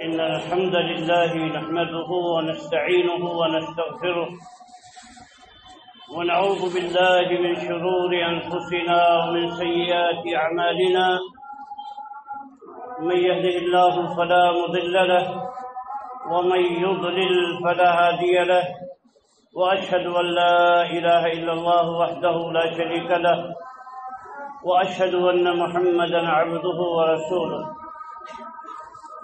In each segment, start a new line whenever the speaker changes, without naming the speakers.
إن الحمد لله نحمده ونستعينه ونستغفره ونعوذ بالله من شرور أنفسنا ومن سيئات أعمالنا من يهده الله فلا مضل له ومن يضلل فلا هادي له وأشهد أن لا إله إلا الله وحده لا شريك له وأشهد أن محمدا عبده ورسوله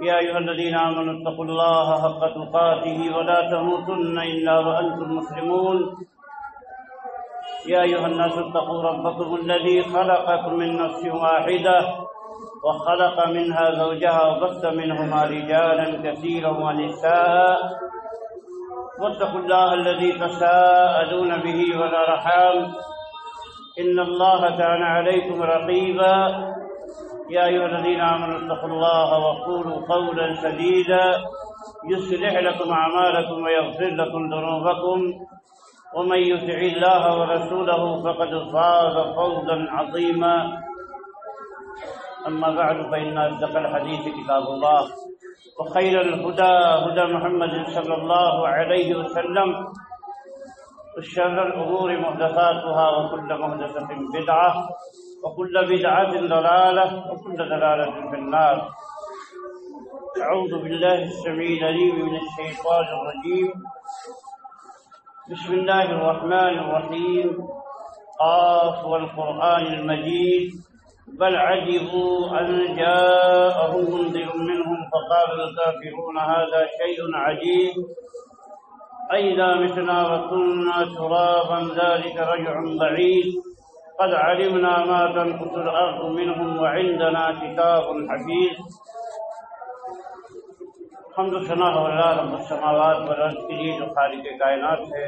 يا أيها الذين آمنوا اتقوا الله حق تقاته ولا تموتن إلا وأنتم مسلمون يا أيها الناس اتقوا ربكم الذي خلقكم من نفس واحدة وخلق منها زوجها وبث منهما رجالا كثيرا ونساء واتقوا الله الذي تساءلون به والأرحام إن الله كان عليكم رقيبا يا أيها الذين آمنوا اتقوا الله وقولوا قولا سديدا يصلح لكم أعمالكم ويغفر لكم ذنوبكم ومن يطع الله ورسوله فقد فاز فوزا عظيما أما بعد فإن أصدق الحديث كتاب الله وخير الهدى هدى محمد صلى الله عليه وسلم وشر الأمور محدثاتها وكل محدثة بدعة وكل بدعة ضلالة وكل ضلالة في النار. أعوذ بالله السميع العليم من الشيطان الرجيم. بسم الله الرحمن الرحيم. قاف والقرآن المجيد بل عجبوا أن جاءهم منذر منهم فقال الكافرون هذا شيء عجيب أئذا متنا وكنا ترابا ذلك رجع بعيد قد علمنا ما تنقص الأرض منهم وعندنا كتاب حفيظ. حمد و ثنا ہو اللہ رب السماوات والارض کے لیے جو خالق کائنات ہے،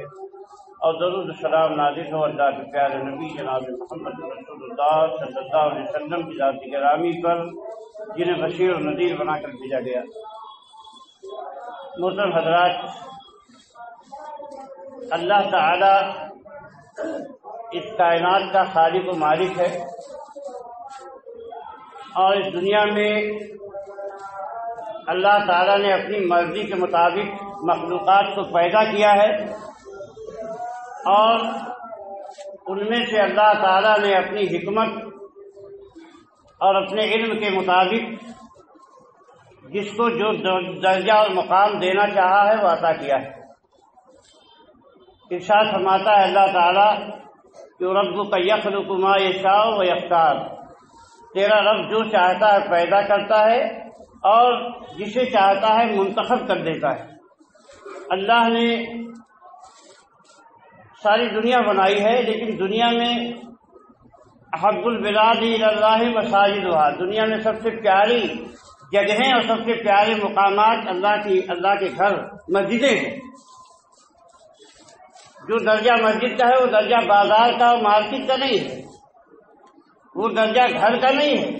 اور درود و سلام نازل ہو اللہ کے پیارے نبی جناب محمد رسول اللہ صلی اللہ علیہ وسلم کی ذات گرامی پر جنہیں بشیر و نذیر بنا کر بھیجا گیا. محترم حضرات، اللہ تعالی اس کائنات کا خالق و مالک ہے، اور اس دنیا میں اللہ تعالیٰ نے اپنی مرضی کے مطابق مخلوقات کو پیدا کیا ہے، اور ان میں سے اللہ تعالیٰ نے اپنی حکمت اور اپنے علم کے مطابق جس کو جو درجہ اور مقام دینا چاہا ہے وہ عطا کیا ہے. ارشاد فرماتا ہے اللہ تعالیٰ کہ ربک یخلق ما یشاء و یختار، تیرا رب جو چاہتا ہے پیدا کرتا ہے اور جسے چاہتا ہے منتخب کر دیتا ہے. اللہ نے ساری دنیا بنائی ہے، لیکن دنیا میں احب البلاد الی اللہ مساجدھا، دنیا میں سب سے پیاری جگہیں اور سب سے پیارے مقامات اللہ کے گھر مسجدیں ہیں. جو درجہ مسجد کا ہے وہ درجہ بازار کا اور مارکیٹ کا نہیں ہے، وہ درجہ گھر کا نہیں ہے.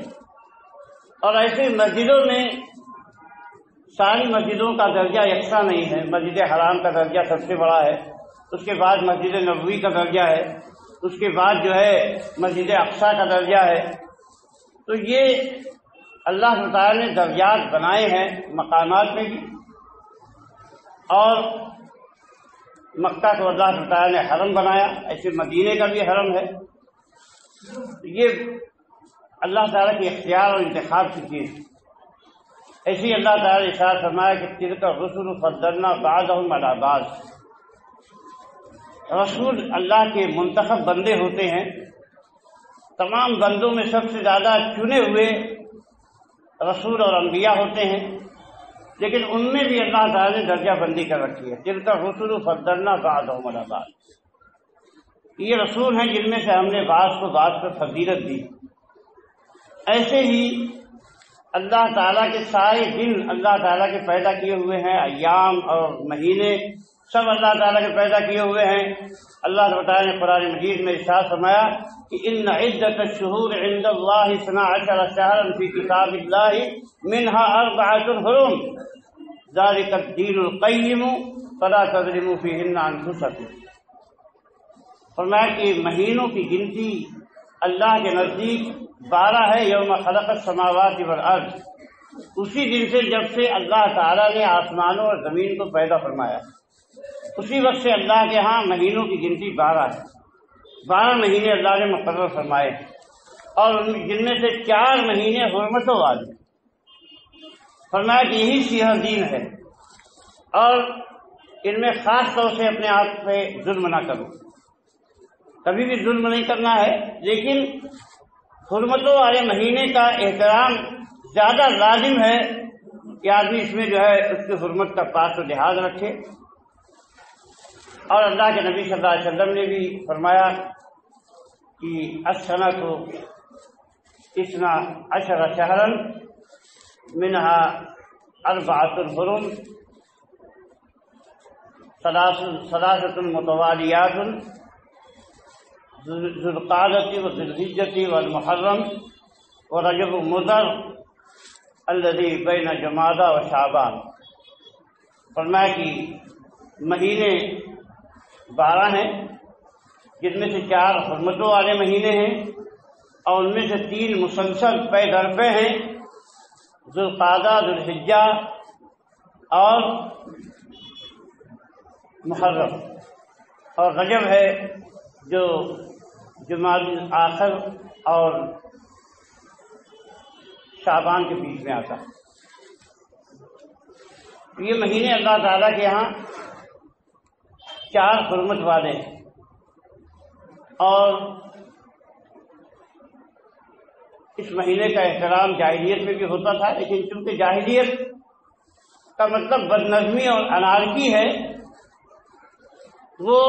اور ایسے مسجدوں میں ساری مسجدوں کا درجہ یکساں نہیں ہے. مسجد حرام کا درجہ سب سے بڑا ہے، اس کے بعد مسجد نبوی کا درجہ ہے، اس کے بعد جو ہے مسجد اقصیٰ کا درجہ ہے. تو یہ اللہ تعالیٰ نے درجات بنائے ہیں مقامات میں بھی، اور مکہ کو اللہ تعالیٰ نے حرم بنایا، ایسے مدینے کا بھی حرم ہے. یہ اللہ تعالیٰ کے اختیار اور انتخاب کی چیز. ایسے ہی اللہ تعالیٰ نے ارشاد فرمایا کہ تلک الرسل فضلنا بعضهم علی بعض. رسول اللہ کے منتخب بندے ہوتے ہیں، تمام بندوں میں سب سے زیادہ چنے ہوئے رسول اور انبیاء ہوتے ہیں، لیکن ان میں بھی اللہ تعالیٰ نے درجہ بندی کر رکھی ہے. تلک الرسل فضلنا بعضهم علی بعض. یہ رسول ہیں جن میں سے ہم نے بعض کو بعض پر فضیلت دی. ایسے ہی اللہ تعالیٰ کے سارے دن اللہ تعالیٰ کے پیدا کیے ہوئے ہیں، ایام اور مہینے سب اللہ تعالیٰ کے پیدا کیے ہوئے ہیں. اللہ تعالیٰ نے قرآن مجید میں ارشاد فرمایا کہ ان عدت الشہور عند اللہ 12 شہرا فی کتاب اللہ منها 4 حرم ذلک الدین القیم فلا تظلموا فیہن انفسکم. فرمایا کہ مہینوں کی گنتی اللہ کے نزدیک 12 ہے. یوم خلق السماوات والارض، اسی دن سے جب سے اللہ تعالیٰ نے آسمانوں اور زمین کو پیدا فرمایا، اسی وقت سے اللہ کے ہاں مہینوں کی گنتی 12 ہے۔ 12 مہینے اللہ نے مقرر فرمائے اور جن میں سے 4 مہینے حرمتوں والے، فرمایا کہ یہی سیاہ دین ہے اور ان میں خاص طور سے اپنے آپ پہ ظلم نہ کرو۔ کبھی بھی ظلم نہیں کرنا ہے، لیکن حرمتوں والے مہینے کا احترام زیادہ لازم ہے کہ آدمی اس میں جو ہے اس کی حرمت کا پاس و لحاظ رکھے۔ اور اللہ کے نبی صلی اللہ علیہ وسلم نے بھی فرمایا کہ السنۃ 12 شہرا منها 4 حرم ثلاثة متوالیات ذو القعدة وذو الحجة والمحرم ورجب مضر الذي بین جمادی و شعبان۔ فرمایا کہ مہینے 12 ہیں، جن میں سے 4 حرمتوں والے مہینے ہیں اور ان میں سے 3 مسلسل پے در پے ہیں، ذوالقعدہ، ذوالحجہ اور محرم، اور رجب ہے جو جمادی آخر اور شعبان کے بیچ میں آتا ہے۔ یہ مہینے اللہ تعالیٰ کے ہاں 4 حرمت والے ہیں، اور اس مہینے کا احترام جاہلیت میں بھی ہوتا تھا، لیکن چونکہ جاہلیت کا مطلب بدنظمی اور انارکی ہے، وہ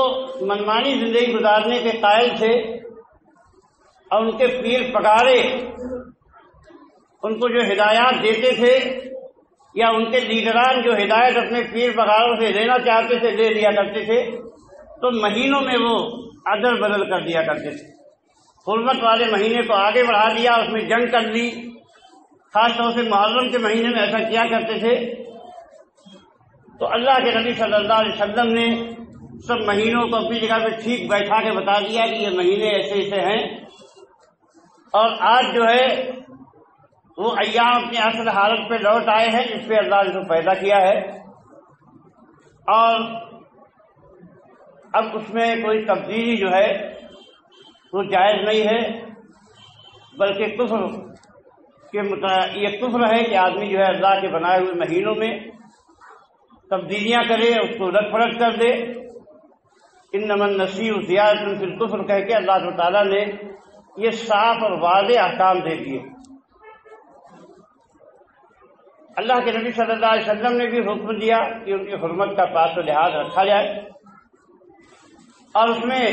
منمانی زندگی گزارنے کے قائل تھے اور ان کے پیر پگارے ان کو جو ہدایات دیتے تھے یا ان کے لیڈران جو ہدایت اپنے پیر پگاروں سے لینا چاہتے تھے لے لیا کرتے تھے، تو مہینوں میں وہ عدل بدل کر دیا کرتے تھے۔ حرمت والے مہینے کو آگے بڑھا دیا، اس میں جنگ کر لی، خاص طور سے محرم کے مہینے میں ایسا کیا کرتے تھے۔ تو اللہ کے نبی صلی اللہ علیہ وسلم نے سب مہینوں کو اپنی جگہ پہ ٹھیک بیٹھا کے بتا دیا کہ یہ مہینے ایسے ایسے ہیں، اور آج جو ہے وہ ایام اپنی اصل حالت پہ لوٹ آئے ہیں جس پہ اللہ نے کو پیدا کیا ہے، اور اب اس میں کوئی تبدیلی جو ہے وہ جائز نہیں ہے، بلکہ کفر کے یہ کفر ہے کہ آدمی جو ہے اللہ کے بنائے ہوئے مہینوں میں تبدیلیاں کرے، اس کو الٹ پلٹ کر دے۔ انما النسیء زیادۃ فی الکفر کہہ کے اللہ تعالیٰ نے یہ صاف اور واضح احکام دے دیے۔ اللہ کے نبی صلی اللہ علیہ وسلم نے بھی حکم دیا کہ ان کی حرمت کا پاس و لحاظ رکھا جائے، اور اس میں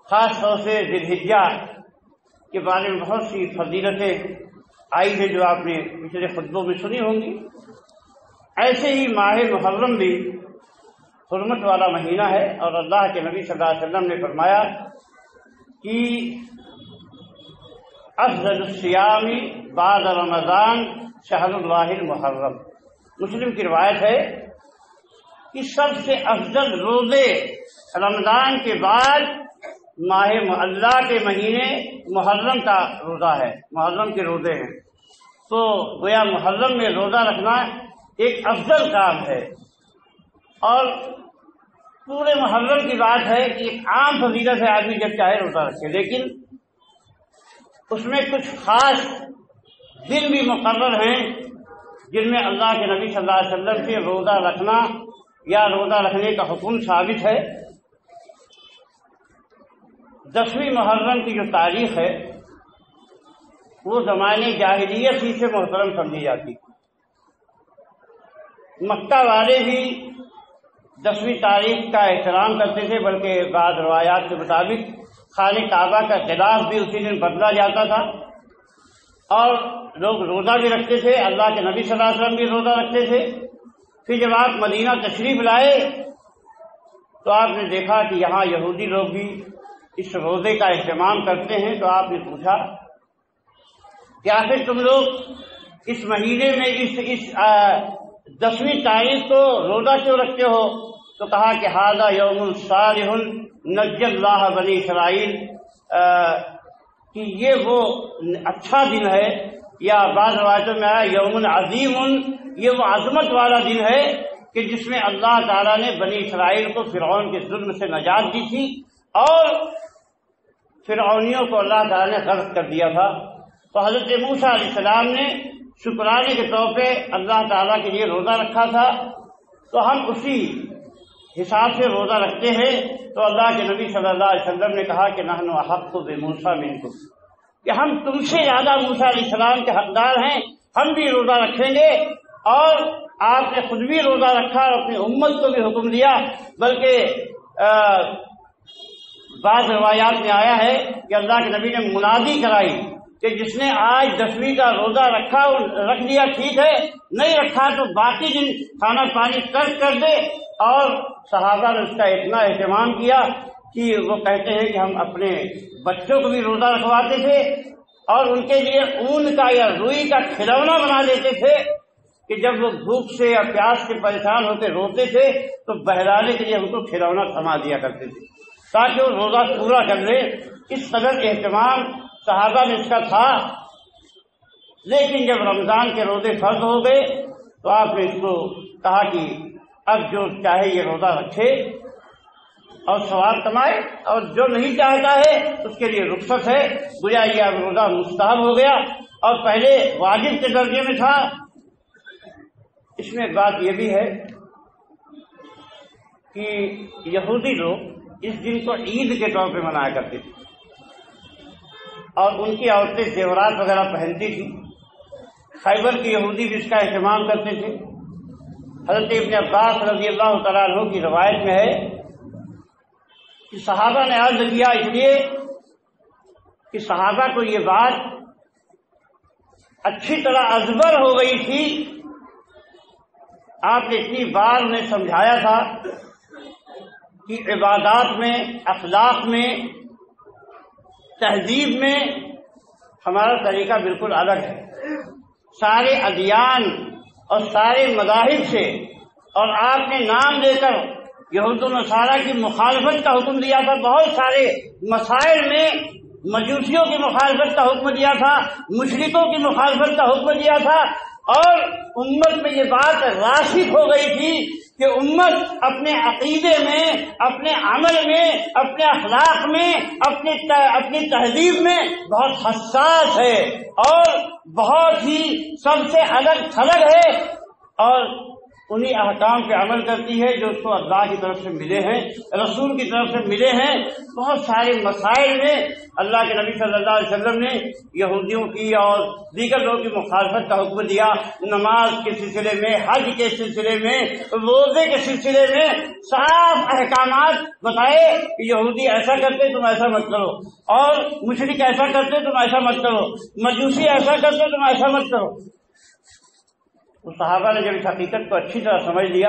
خاص طور سے ذی الحجہ کے بارے میں بہت سی فضیلتیں آئی ہیں جو آپ نے پچھلے خطبوں میں سنی ہوں گی۔ ایسے ہی ماہ محرم بھی حرمت والا مہینہ ہے، اور اللہ کے نبی صلی اللہ علیہ وسلم نے فرمایا کہ افضل الصیام بعد رمضان شہر اللہ المحرم۔ مسلم کی روایت ہے کہ سب سے افضل روزے رمضان کے بعد ماہ اللہ کے مہینے محرم کا روزہ ہے، محرم کے روزے ہیں۔ تو گویا محرم میں روزہ رکھنا ایک افضل کام ہے، اور پورے محرم کی بات ہے کہ ایک عام فضیلت ہے آدمی جب چاہے روزہ رکھے، لیکن اس میں کچھ خاص دن بھی مقرر ہیں جن میں اللہ کے نبی صلی اللہ علیہ وسلم سے روزہ رکھنا یا روزہ رکھنے کا حکم ثابت ہے۔ 10ویں محرم کی جو تاریخ ہے وہ زمانے جاہلیت ہی سے محترم سمجھی جاتی، مکہ والے بھی 10ویں تاریخ کا احترام کرتے تھے، بلکہ بعض روایات کے مطابق خانہ کعبہ کا غلاف بھی اسی دن بدلا جاتا تھا، اور لوگ روزہ بھی رکھتے تھے، اللہ کے نبی صلی اللہ علیہ وسلم بھی روزہ رکھتے تھے۔ پھر جب آپ مدینہ تشریف لائے تو آپ نے دیکھا کہ یہاں یہودی لوگ بھی اس روزے کا اہتمام کرتے ہیں، تو آپ نے پوچھا کہ آخر تم لوگ اس مہینے میں اس 10ویں تاریخ کو روزہ کیوں رکھتے ہو؟ تو کہا کہ ھذا یوم صالح نجی اللہ بنی اسرائیل، کہ یہ وہ اچھا دن ہے یا بعض روایتوں میں آیا یوم عظیم، یہ وہ عظمت والا دن ہے کہ جس میں اللہ تعالیٰ نے بنی اسرائیل کو فرعون کے ظلم سے نجات دی تھی اور فرعونیوں کو اللہ تعالیٰ نے غرق کر دیا تھا۔ تو حضرت موسیٰ علیہ السلام نے شکرانے کے طور پہ اللہ تعالیٰ کے لیے روزہ رکھا تھا، تو ہم اسی حساب سے روزہ رکھتے ہیں۔ تو اللہ کے نبی صلی اللہ علیہ وسلم نے کہا کہ نحن احق بموسیٰ منکم، کہ ہم تم سے زیادہ موسیٰ علیہ السلام کے حقدار ہیں، ہم بھی روزہ رکھیں گے۔ اور آپ نے خود بھی روزہ رکھا اور اپنی امت کو بھی حکم دیا، بلکہ بعض روایات میں آیا ہے کہ اللہ کے نبی نے منادی کرائی کہ جس نے آج 10ویں کا روزہ رکھ لیا ٹھیک ہے، نہیں رکھا تو باقی دن کھانا پانی ترک کر دے۔ اور صحابہ نے اس کا اتنا اہتمام کیا کہ وہ کہتے ہیں کہ ہم اپنے بچوں کو بھی روزہ رکھواتے تھے اور ان کے لیے اون کا یا روئی کا کھلونا بنا دیتے تھے کہ جب وہ بھوک سے یا پیاس سے پریشان ہوتے روتے تھے تو بہلانے کے لیے ان کو کھلونا تھما دیا کرتے تھے تاکہ وہ روزہ پورا کر لے۔ اس قدر اہتمام صحابہ میں اس کا تھا۔ لیکن جب رمضان کے روزے فرض ہو گئے تو آپ نے اس کو کہا کہ اب جو چاہے یہ روزہ رکھے اور ثواب کمائے، اور جو نہیں چاہتا ہے اس کے لیے رخصت ہے، گویا یہ اب روزہ مستحب ہو گیا اور پہلے واجب کے درجے میں تھا۔ اس میں ایک بات یہ بھی ہے کہ یہودی لوگ اس دن کو عید کے طور پہ منایا کرتے تھے اور ان کی عورتیں زیورات وغیرہ پہنتی تھی۔ خیبر کے یہودی بھی اس کا اہتمام کرتے تھے۔ حضرت ابن عباس رضی اللہ تعالیٰ عنہ کی روایت میں ہے کہ صحابہ نے عرض کیا، اس لیے کہ صحابہ کو یہ بات اچھی طرح ازبر ہو گئی تھی، آپ نے اتنی بار انہیں سمجھایا تھا کہ عبادات میں، اخلاق میں، تہذیب میں ہمارا طریقہ بالکل الگ ہے۔ سارے ادیان اور سارے مذاہب سے، اور آپ نے نام لے کر یہود و نصارہ کی مخالفت کا حکم دیا تھا، بہت سارے مسائل میں مجوسیوں کی مخالفت کا حکم دیا تھا، مشرکوں کی مخالفت کا حکم دیا تھا، اور امت میں یہ بات راسخ ہو گئی تھی کہ امت اپنے عقیدے میں، اپنے عمل میں، اپنے اخلاق میں، اپنی تہذیب میں بہت حساس ہے اور بہت ہی سب سے الگ تھلگ ہے، اور انہی احکام پہ عمل کرتی ہے جو اس کو اللہ کی طرف سے ملے ہیں، رسول کی طرف سے ملے ہیں۔ بہت سارے مسائل میں اللہ کے نبی صلی اللہ علیہ وسلم نے یہودیوں کی اور دیگر لوگوں کی مخالفت کا حکم دیا۔ نماز کے سلسلے میں، حج کے سلسلے میں، روزے کے سلسلے میں صاف احکامات بتائے کہ یہودی ایسا کرتے تم ایسا مت کرو، اور مشرک ایسا کرتے تم ایسا مت کرو، مجوسی ایسا کرتے تم ایسا مت کرو۔ تو صحابہ نے جب اس حقیقت کو اچھی طرح سمجھ لیا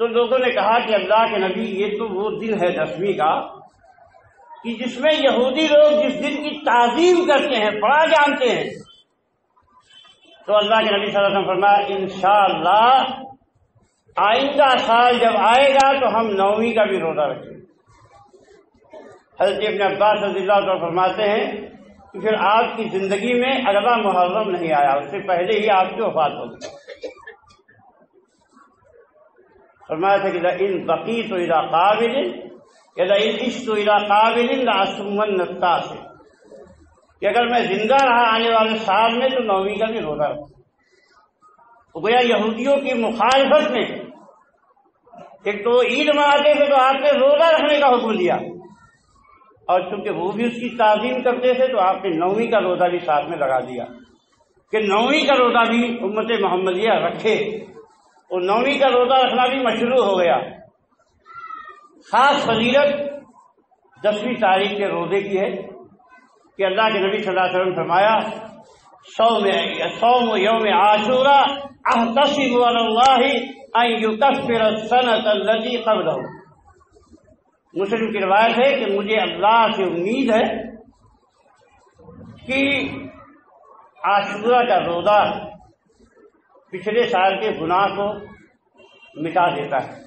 تو لوگوں نے کہا کہ اللہ کے نبی یہ تو وہ دن ہے 10ویں کا کہ جس میں یہودی لوگ جس دن کی تعظیم کرتے ہیں، بڑا جانتے ہیں۔ تو اللہ کے نبی صلی اللہ علیہ وسلم فرمایا انشاءاللہ آئندہ سال جب آئے گا تو ہم 9ویں کا بھی روزہ رکھیں گے۔ حضرت ابن عباس رضی اللہ عنہ فرماتے ہیں کہ پھر آپ کی زندگی میں اگلا محرم نہیں آیا، اس سے پہلے ہی آپ کی وفات ہو گئی۔ فرمایا تھا کہ لئن بقیت الی قابل یا لئن عشت الی قابل لأصومن التاسع، کہ اگر میں زندہ رہا آنے والے سال میں تو 9ویں کا بھی روزہ رکھوں۔ گویا یہودیوں کی مخالفت میں ایک تو عید مناتے تھے تو آپ نے روزہ رکھنے کا حکم دیا، اور چونکہ وہ بھی اس کی تعظیم کرتے تھے تو آپ نے 9ویں کا روزہ بھی ساتھ میں لگا دیا کہ 9ویں کا روزہ بھی امت محمدیہ رکھے، اور 9ویں کا روزہ رکھنا بھی مشروع ہو گیا۔ خاص فضیلت 10ویں تاریخ کے روزے کی ہے کہ اللہ کے نبی صلی اللہ علیہ وسلم فرمایا صوم یوم عاشوراء احتسب علی اللہ ان یکفر السنۃ التي قبلہ۔ مسلم کی روایت ہے کہ مجھے اللہ سے امید ہے کہ عاشورہ کا روزہ پچھلے سال کے گناہ کو مٹا دیتا ہے۔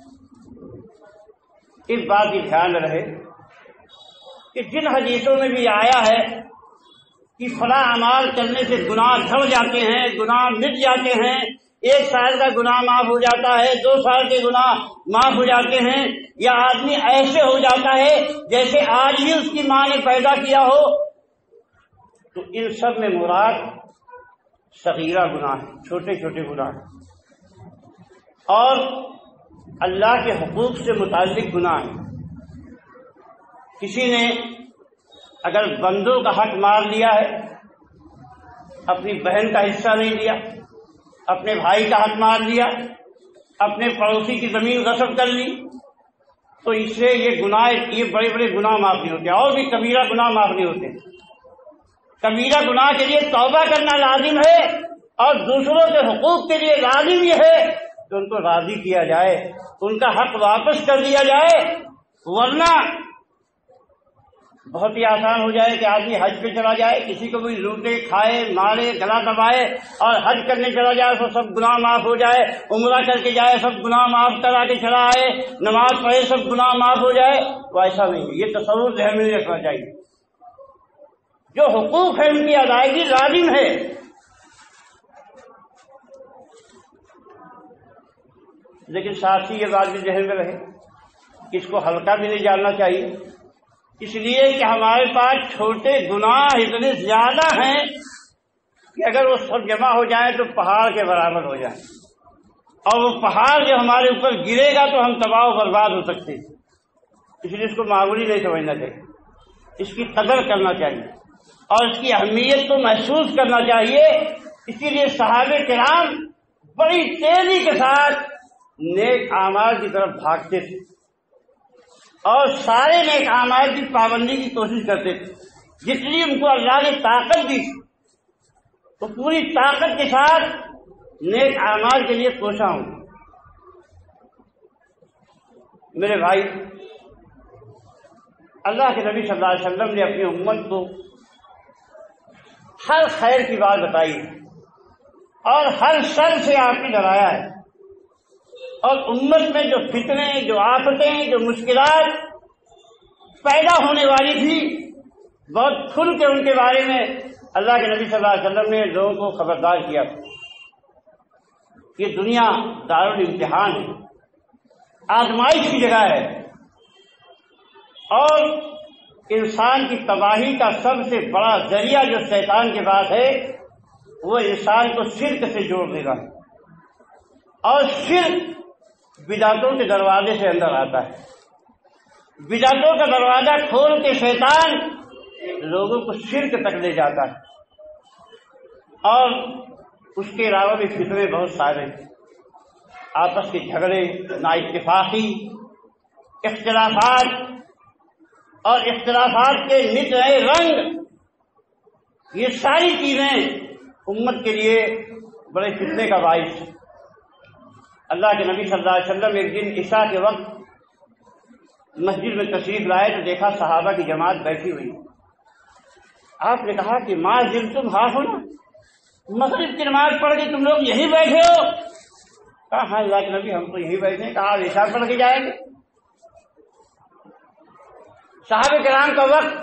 اس بات کی دھیان رہے کہ جن حدیثوں میں بھی آیا ہے کہ فلاں اعمال کرنے سے گناہ جھڑ جاتے ہیں، گناہ مٹ جاتے ہیں، 1 سال کا گناہ معاف ہو جاتا ہے، 2 سال کے گناہ معاف ہو جاتے ہیں، یا آدمی ایسے ہو جاتا ہے جیسے آج ہی اس کی ماں نے پیدا کیا ہو، تو ان سب میں مراد صغیرہ گناہ ہے، چھوٹے چھوٹے گناہ ہیں، اور اللہ کے حقوق سے متعلق گناہ ہیں۔ کسی نے اگر بندوں کا حق مار لیا ہے، اپنی بہن کا حصہ نہیں لیا، اپنے بھائی کا حق مار لیا، اپنے پڑوسی کی زمین غصب کر لی، تو اس سے یہ گناہ، یہ بڑے بڑے گناہ معاف نہیں ہوتے، اور بھی کبیرہ گناہ معاف نہیں ہوتے۔ کبیرہ گناہ کے لیے توبہ کرنا لازم ہے، اور دوسروں کے حقوق کے لیے لازم یہ ہے کہ ان کو راضی کیا جائے، ان کا حق واپس کر دیا جائے، ورنہ بہت ہی آسان ہو جائے کہ آدمی حج پہ چلا جائے، کسی کو بھی لوٹے، کھائے، مارے، گلا دبائے، اور حج کرنے چلا جائے تو سب گناہ معاف ہو جائے، عمرہ کر کے جائے سب گناہ معاف کرا کے چلا آئے، نماز پڑھے سب گناہ معاف ہو جائے، تو ایسا نہیں ہے۔ یہ تصور ذہن میں رکھنا چاہیے، جو حقوق ہے ان کی ادائیگی لازم ہے۔ لیکن ساتھ ہی یہ بات بھی ذہن میں رہے کہ اس کو ہلکا بھی نہیں جاننا چاہیے، اس لیے کہ ہمارے پاس چھوٹے گناہ اتنے زیادہ ہیں کہ اگر وہ سب جمع ہو جائیں تو پہاڑ کے برابر ہو جائیں، اور وہ پہاڑ جو ہمارے اوپر گرے گا تو ہم تباہ و برباد ہو سکتے ہیں۔ اس لیے اس کو معمولی نہیں سمجھنا چاہیے، اس کی قدر کرنا چاہیے، اور اس کی اہمیت کو محسوس کرنا چاہیے۔ اسی لیے صحابہ کرام بڑی تیزی کے ساتھ نیک اعمال کی طرف بھاگتے تھے، اور سارے نیک اعمال کی پابندی کی کوشش کرتے تھے۔ جتنی ان کو اللہ نے طاقت دی تو پوری طاقت کے ساتھ نیک اعمال کے لیے کوشاں ہوں۔ میرے بھائی، اللہ کے نبی صلی اللہ علیہ وسلم نے اپنی امت کو ہر خیر کی بات بتائی ہے، اور ہر شر سے آپ نے ڈرایا ہے، اور امت میں جو فتنے، جو آفتیں، جو مشکلات پیدا ہونے والی تھی، بہت کھل کے ان کے بارے میں اللہ کے نبی صلی اللہ علیہ وسلم نے لوگوں کو خبردار کیا تھا۔ یہ دنیا دارالامتحان ہے، آزمائش کی جگہ ہے، اور انسان کی تباہی کا سب سے بڑا ذریعہ جو شیطان کے پاس ہے وہ انسان کو شرک سے جوڑ دے گا، اور شرک بدعتوں کے دروازے سے اندر آتا ہے۔ بدعتوں کا دروازہ کھول کے شیطان لوگوں کو شرک تک لے جاتا ہے، اور اس کے علاوہ بھی فتنے بہت سارے، آپس کے جھگڑے، نا اتفاقی، اختلافات، اور اختلافات کے نت نئے رنگ، یہ ساری چیزیں امت کے لیے بڑے فتنے کا باعث ہے۔ اللہ کے نبی صلی اللہ علیہ وسلم ایک دن عشاء کے وقت مسجد میں تشریف لائے تو دیکھا صحابہ کی جماعت بیٹھی ہوئی۔ آپ نے کہا کہ ما زلتم ہاہنا، مغرب کی نماز پڑھ کے تم لوگ یہی بیٹھے ہو؟ کہا ہاں اللہ کے نبی ہم تو یہی بیٹھے ہیں۔ کہا عشاء پڑھ کے جائیں گے؟ صحابہ کرام کا وقت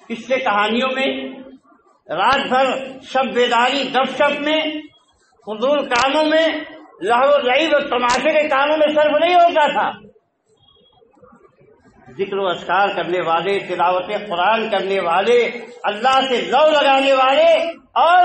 قصے کہانیوں میں، رات بھر شب بیداری گپ شپ میں، فضول کاموں میں، لہو و لعب اور تماشے کے کاموں میں صرف نہیں ہوتا تھا۔ ذکر و اذکار کرنے والے، تلاوت قرآن کرنے والے، اللہ سے لو لگانے والے اور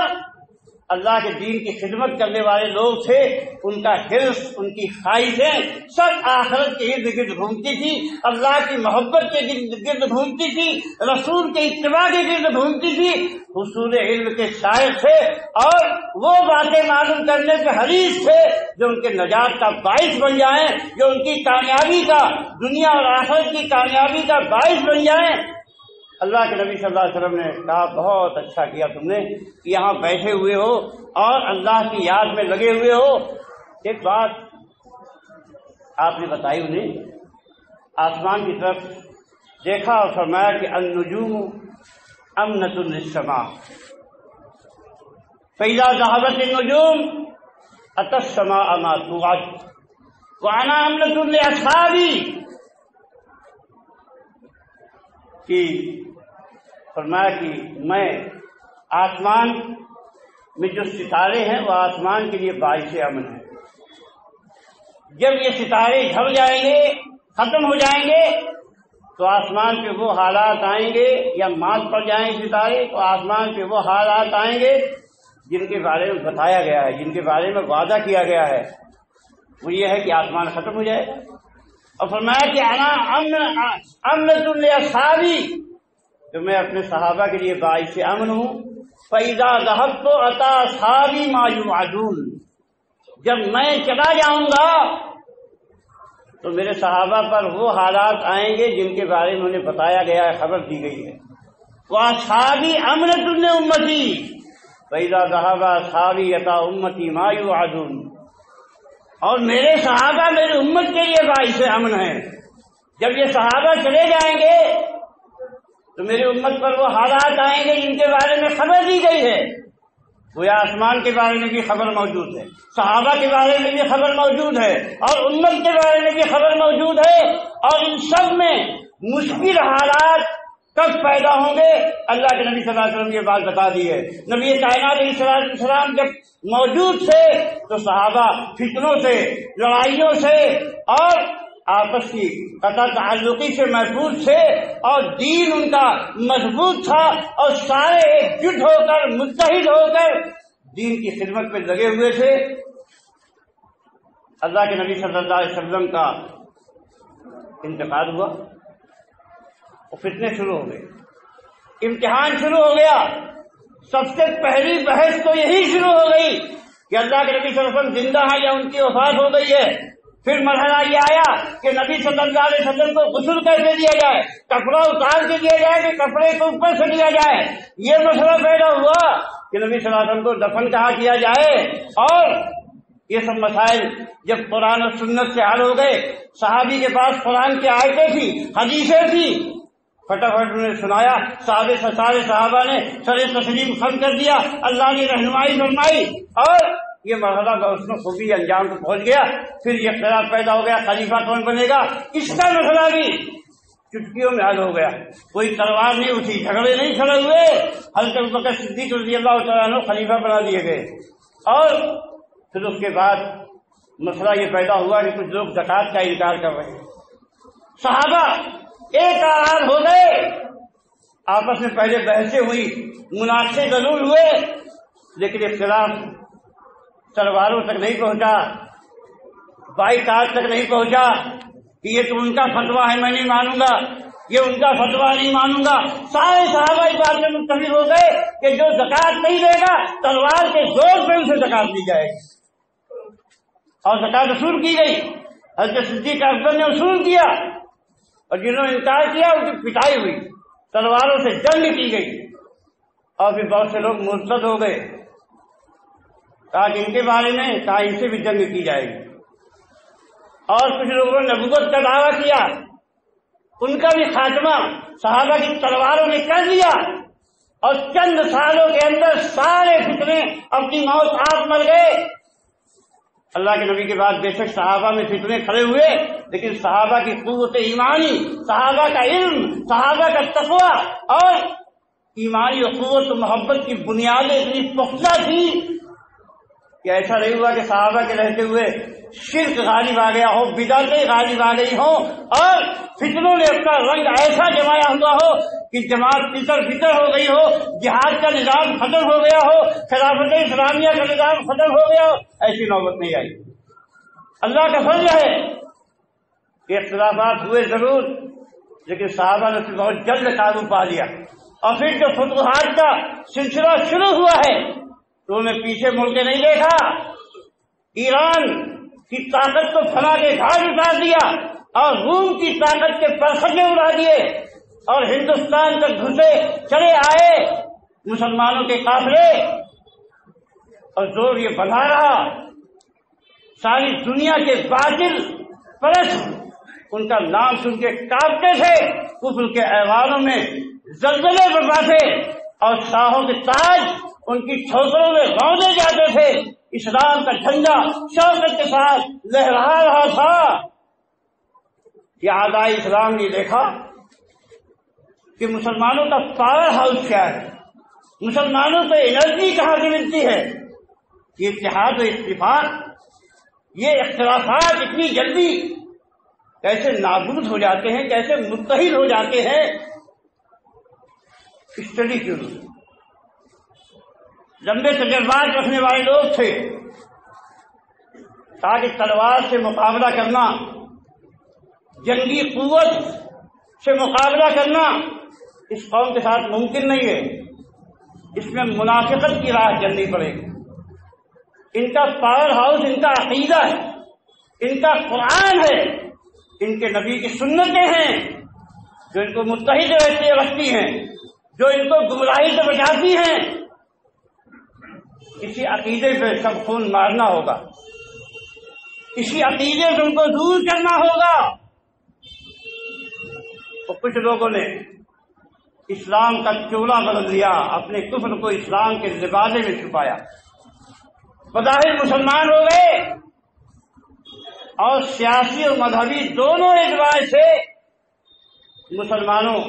اللہ کے دین کی خدمت کرنے والے لوگ تھے۔ ان کا حرص، ان کی خواہشیں سب آخرت کے ارد گرد گھومتی تھی، اللہ کی محبت کے گرد گھومتی تھی، رسول کے اتباع کے گرد گھومتی تھی۔ حصول علم کے شائق تھے، اور وہ باتیں معلوم کرنے کے حریص تھے جو ان کے نجات کا باعث بن جائیں، جو ان کی کامیابی کا، دنیا اور آخرت کی کامیابی کا باعث بن جائیں۔ اللہ کے نبی صلی اللہ علیہ وسلم نے کہا بہت اچھا کیا تم نے، یہاں بیٹھے ہوئے ہو اور اللہ کی یاد میں لگے ہوئے ہو۔ ایک بات آپ نے بتائی انہیں، آسمان کی طرف دیکھا اور فرمایا کہ النجوم امنۃ للسماء فاذا ذهبت النجوم اتى السماء ما توعد وانا امنۃ لاصحابی، کہ فرمایا کہ میں آسمان میں جو ستارے ہیں وہ آسمان کے لیے باعث امن ہے، جب یہ ستارے جھڑ جائیں گے، ختم ہو جائیں گے، تو آسمان پہ وہ حالات آئیں گے، یا مات پڑ جائیں ستارے تو آسمان پہ وہ حالات آئیں گے جن کے بارے میں بتایا گیا ہے، جن کے بارے میں وعدہ کیا گیا ہے، وہ یہ ہے کہ آسمان ختم ہو جائے گا۔ اور فرمایا کہ انا امنۃ لاصحابی، تو میں اپنے صحابہ کے لیے باعث امن ہوں۔ فَإِذَا ذَهَبْتُ أَتَىٰ أَصْحَابِي مَا يُوعَدُونَ، جب میں چلا جاؤں گا تو میرے صحابہ پر وہ حالات آئیں گے جن کے بارے میں انہیں بتایا گیا ہے، خبر دی گئی ہے۔ وَأَصْحَابِي أَمْنَةٌ لِّأُمَّتِي فَإِذَا ذَهَبَ أَصْحَابِي أَتَىٰ أُمَّتِي مَا يُوعَدُونَ، اور میرے صحابہ میری امت کے لیے باعث امن ہیں۔ جب یہ صحابہ چلے جائیں گے تو میری امت پر وہ حالات آئیں گے جن کے بارے میں خبر دی گئی ہے۔ وہ آسمان کے بارے میں بھی خبر موجود ہے، صحابہ کے بارے میں بھی خبر موجود ہے، اور امت کے بارے میں بھی خبر موجود ہے، اور ان سب میں مشکل حالات کب پیدا ہوں گے اللہ کے نبی صلی اللہ علیہ وسلم یہ بات بتا دی ہے۔ نبی کائنات علیہ السلام جب موجود تھے تو صحابہ فتنوں سے، لڑائیوں سے اور آپس کی قطع تعلقی سے محفوظ تھے، اور دین ان کا مضبوط تھا، اور سارے ایک جٹ ہو کر، متحد ہو کر دین کی خدمت پہ لگے ہوئے تھے۔ اللہ کے نبی صلی اللہ علیہ وسلم کا انتقال ہوا اور فتنے شروع ہو گئے، امتحان شروع ہو گیا۔ سب سے پہلی بحث تو یہی شروع ہو گئی کہ اللہ کے نبی صلی اللہ علیہ وسلم زندہ ہیں یا ان کی وفات ہو گئی ہے۔ پھر مرحلہ یہ آیا کہ نبی صلی اللہ علیہ وسلم کو غسل کیسے دیا جائے، کپڑا اتار کے دیا جائے کہ کپڑے کو اوپر سے دیا جائے۔ یہ مسئلہ پیدا ہوا کہ نبی صلی اللہ علیہ وسلم کو دفن کہاں کیا جائے، اور یہ سب مسائل جب قرآن اور سنت سے حل ہو گئے، صحابی کے پاس قرآن کی آیتیں تھی، حدیثیں تھی، فٹافٹ انہیں سنایا، سارے صحابہ نے سر تسلیم خم کر دیا، اللہ نے رہنمائی فرمائی، اور یہ مرحلہ بحسن خوبی انجام کو پہنچ گیا۔ پھر یہ اختلاف پیدا ہو گیا خلیفہ کون بنے گا، اس کا مسئلہ بھی چٹکیوں میں حل ہو گیا، کوئی تلوار نہیں اٹھی، جھگڑے نہیں کھڑے ہوئے، حضرت ابوبکر صدیق رضی اللہ تعالیٰ عنہ خلیفہ بنا دیے گئے۔ اور پھر اس کے بعد مسئلہ یہ پیدا ہوا کہ کچھ لوگ زکوٰۃ کا انکار کر رہے ہیں۔ صحابہ ایک آراد ہو گئے، آپس میں پہلے بحثیں ہوئی، مناقشے ضرور ہوئے، لیکن اختلاف تلواروں تک نہیں پہنچا، بائیکاٹ تک نہیں پہنچا کہ یہ تو ان کا فتویٰ ہے میں نہیں مانوں گا، یہ ان کا فتویٰ نہیں مانوں گا۔ سارے صحابہ اس بات میں متفق ہو گئے کہ جو زکوٰۃ نہیں دے گا تلوار کے زور پہ اسے زکوٰۃ دی جائے گی، اور زکوٰۃ وصول کی گئی۔ حضرت صدیق اکبر نے وصول کیا، اور جنہوں نے انکار کیا ان کی پٹائی ہوئی، تلواروں سے جنگ کی گئی، اور پھر بہت سے لوگ مرتد ہو گئے، کہا کہ ان کے بارے میں کہا ان سے بھی جنگ کی جائے گی، اور کچھ لوگوں نے نبوت کا دعویٰ کیا، ان کا بھی خاتمہ صحابہ کی تلواروں نے کر دیا، اور چند سالوں کے اندر سارے فتنے اپنی موت آپ مر گئے۔ اللہ کے نبی کے بعد بے شک صحابہ میں فتنے کھڑے ہوئے، لیکن صحابہ کی قوت ایمانی، صحابہ کا علم، صحابہ کا تقویٰ اور ایمانی قوت و محبت کی بنیادیں اتنی پختہ تھی کہ ایسا نہیں ہوا کہ صحابہ کے رہتے ہوئے شرک غالب آ گیا ہو، بدعتیں غالب آ گئی ہوں، اور فتنوں نے اپنا رنگ ایسا جمایا ہوا ہو کہ جماعت پتر پتر ہو گئی ہو، جہاد کا نظام ختم ہو گیا ہو، خلافت اسلامیہ کا نظام ختم ہو گیا ہو، ایسی نوبت نہیں آئی۔ اللہ کا فضل ہے کہ اختلافات ہوئے ضرور، لیکن صحابہ نے اسے بہت جلد قابو پا لیا، اور پھر جو فتوحات کا سلسلہ شروع ہوا ہے تو انہیں پیچھے مڑ کے نہیں دیکھا، ایران کی طاقت کو فنا کے گھاٹ اتار دیا، اور روم کی طاقت کے پرخچے اڑا دیے، اور ہندوستان تک گھسے چلے آئے مسلمانوں کے قافلے، اور زور یہ بڑھا رہا، ساری دنیا کے باطل پرست ان کا نام سن کے کانپتے تھے، کفر کے ایوانوں میں زلزلے برپا تھے، اور شاہوں کے تاج ان کی ٹھوکروں میں رونڈے جاتے تھے، اسلام کا جھنڈا شوکت کے ساتھ لہرا رہا تھا۔ یہ اعدائے اسلام نے دیکھا، کہ مسلمانوں کا پاور ہاؤس کیا ہے، مسلمانوں کو انرجی کہاں سے ملتی ہے. یہ اتحاد و اتفاق، یہ اختلافات اتنی جلدی کیسے نابود ہو جاتے ہیں، کیسے متحد ہو جاتے ہیں. اسٹڈی کیوں نہیں؟ لمبے تجربات رکھنے والے لوگ تھے تاکہ تلوار سے مقابلہ کرنا، جنگی قوت سے مقابلہ کرنا اس قوم کے ساتھ ممکن نہیں ہے. اس میں منافقت کی راہ چلنی پڑے گی. ان کا پاور ہاؤس ان کا عقیدہ ہے، ان کا قرآن ہے، ان کے نبی کی سنتیں ہیں جو ان کو متحد رکھتی ہیں، جو ان کو گمراہی سے بچاتی ہیں. اسی عقیدے پہ سب خون مارنا ہوگا، اسی عقیدے سے ان کو دور کرنا ہوگا. تو کچھ لوگوں نے اسلام کا چولا بدل دیا، اپنے کفر کو اسلام کے لباسے میں چھپایا، بظاہر مسلمان ہو گئے اور سیاسی اور مذہبی دونوں اعتبار سے مسلمانوں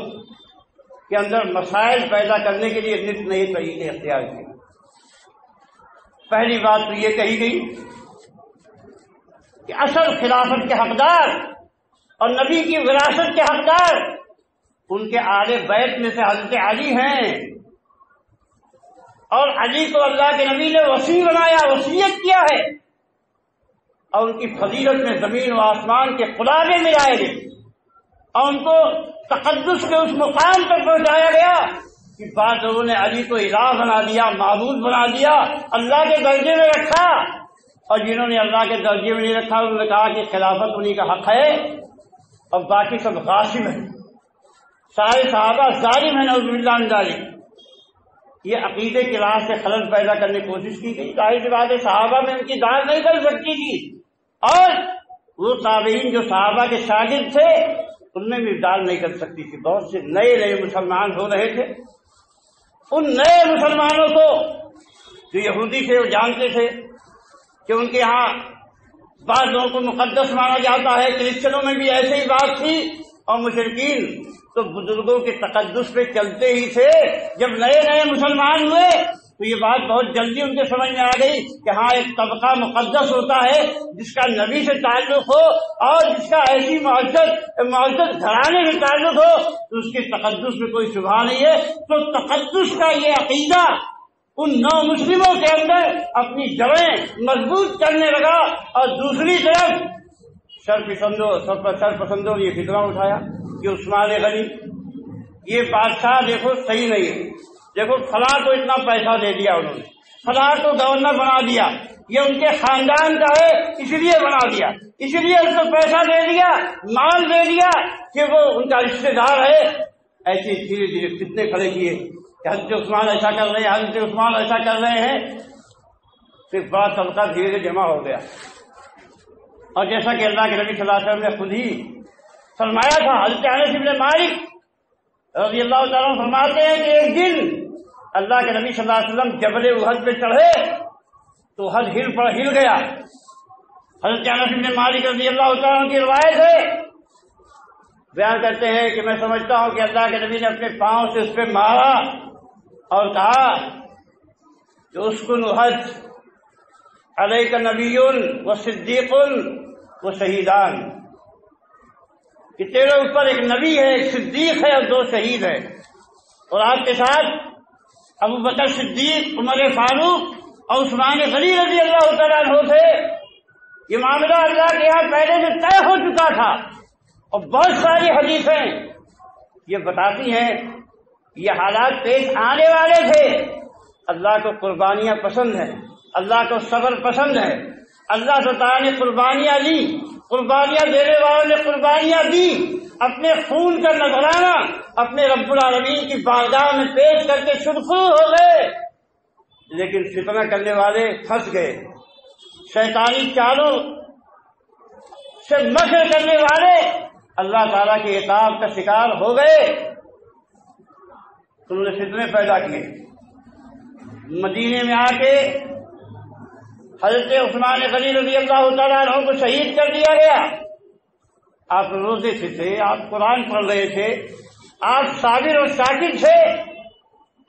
کے اندر مسائل پیدا کرنے کے لیے نت نئے طریقے اختیار کیے. پہلی بات تو یہ کہی گئی کہ اصل خلافت کے حقدار اور نبی کی وراثت کے حقدار ان کے آل بیت میں سے حضرت علی ہیں، اور علی کو اللہ کے نبی نے وصی بنایا، وصیت کیا ہے، اور ان کی فضیلت میں زمین و آسمان کے خلاصے ملائے گئے، اور ان کو تقدس کے اس مقام پر پہنچایا گیا کہ بعض لوگوں نے علی کو الہ بنا دیا، معبود بنا دیا، اللہ کے درجے میں رکھا، اور جنہوں نے اللہ کے درجے میں نہیں رکھا انہوں نے کہا کہ خلافت انہی کا حق ہے اور باقی سب غاصب ہیں، سارے صحابہ ظالم ہیں، نعوذ باللہ من ذالک. یہ عقیدے کی راہ سے خلل پیدا کرنے کی کوشش کی گئی. ظاہر سی بات ہے صحابہ میں ان کی داد نہیں کر سکتی تھی، اور وہ تابعین جو صحابہ کے شاگرد تھے ان میں بھی داد نہیں کر سکتی تھی. بہت سے نئے مسلمان ہو رہے تھے. ان نئے مسلمانوں کو جو یہودی تھے وہ جانتے تھے کہ ان کے ہاں بعض لوگوں کو مقدس مانا جاتا ہے، کرسچنوں میں بھی ایسے ہی بات تھی، اور مشرکین تو بزرگوں کے تقدس پہ چلتے ہی تھے. جب نئے نئے مسلمان ہوئے تو یہ بات بہت جلدی ان کے سمجھ میں آ گئی کہ ہاں ایک طبقہ مقدس ہوتا ہے جس کا نبی سے تعلق ہو اور جس کا ایسی معزز گھرانے سے تعلق ہو تو اس کے تقدس میں کوئی شبہ نہیں ہے. تو تقدس کا یہ عقیدہ ان نو مسلموں کے اندر اپنی جڑیں مضبوط کرنے لگا، اور دوسری طرف سر پسندوں نے یہ فتنہ اٹھایا کہ عثمان غنی یہ بادشاہ دیکھو صحیح نہیں ہے، دیکھو فلاں کو اتنا پیسہ دے دیا انہوں نے، فلاں کو گورنر بنا دیا، یہ ان کے خاندان کا ہے اس لیے بنا دیا، اس لیے اس کو پیسہ دے دیا، مال دے دیا کہ وہ ان کا رشتے دار ہے. ایسے دھیرے دھیرے فتنے کھڑے کیے کہ حضرت عثمان ایسا کر رہے ہیں، حضرت عثمان ایسا کر رہے ہیں. پھر بڑا طبقہ دھیرے دھیرے جمع ہو گیا، اور جیسا کہ اللہ کے نبی صلی اللہ علیہ وسلم نے خود ہی فرمایا تھا، حضرت انس بن مالک رضی اللہ تعالیٰ عنہ فرماتے ہیں کہ ایک دن اللہ کے نبی صلی اللہ علیہ وسلم جبل احد پہ چڑھے تو احد ہل گیا. حضرت انس بن مالک رضی اللہ تعالیٰ عنہ کی روایت ہے، بیان کرتے ہیں کہ میں سمجھتا ہوں کہ اللہ کے نبی نے اپنے پاؤں سے اس پہ مارا اور کہا کہ اسکن احد علیک نبی و صدیق و شہیدان، کہ تیرے اوپر ایک نبی ہے، ایک صدیق ہے اور 2 شہید ہیں، اور آپ کے ساتھ ابو بکر صدیق، عمر فاروق اور عثمان غنی رضی اللہ تعالیٰ عنہ تھے. یہ معاملہ اللہ کے یہاں پہلے سے طے ہو چکا تھا، اور بہت ساری حدیثیں یہ بتاتی ہیں یہ حالات پیش آنے والے تھے. اللہ کو قربانیاں پسند ہیں، اللہ کو صبر پسند ہے. اللہ تعالیٰ نے قربانیاں لی، قربانیاں دینے والوں نے قربانیاں دی، اپنے خون کا نذرانہ اپنے رب العالمین کی بارگاہ میں پیش کر کے سرخرو ہو گئے. لیکن فتنہ کرنے والے پھنس گئے، شیطانی چالوں سے مکر کرنے والے اللہ تعالیٰ کے عقاب کا شکار ہو گئے. انہوں نے فتنے پیدا کیے. مدینے میں آ کے حضرت عثمان غنی رضی اللہ تعالیٰ عنہ کو شہید کر دیا گیا. آپ روزے سے تھے، آپ قرآن پڑھ رہے تھے، آپ صابر اور ساکت تھے،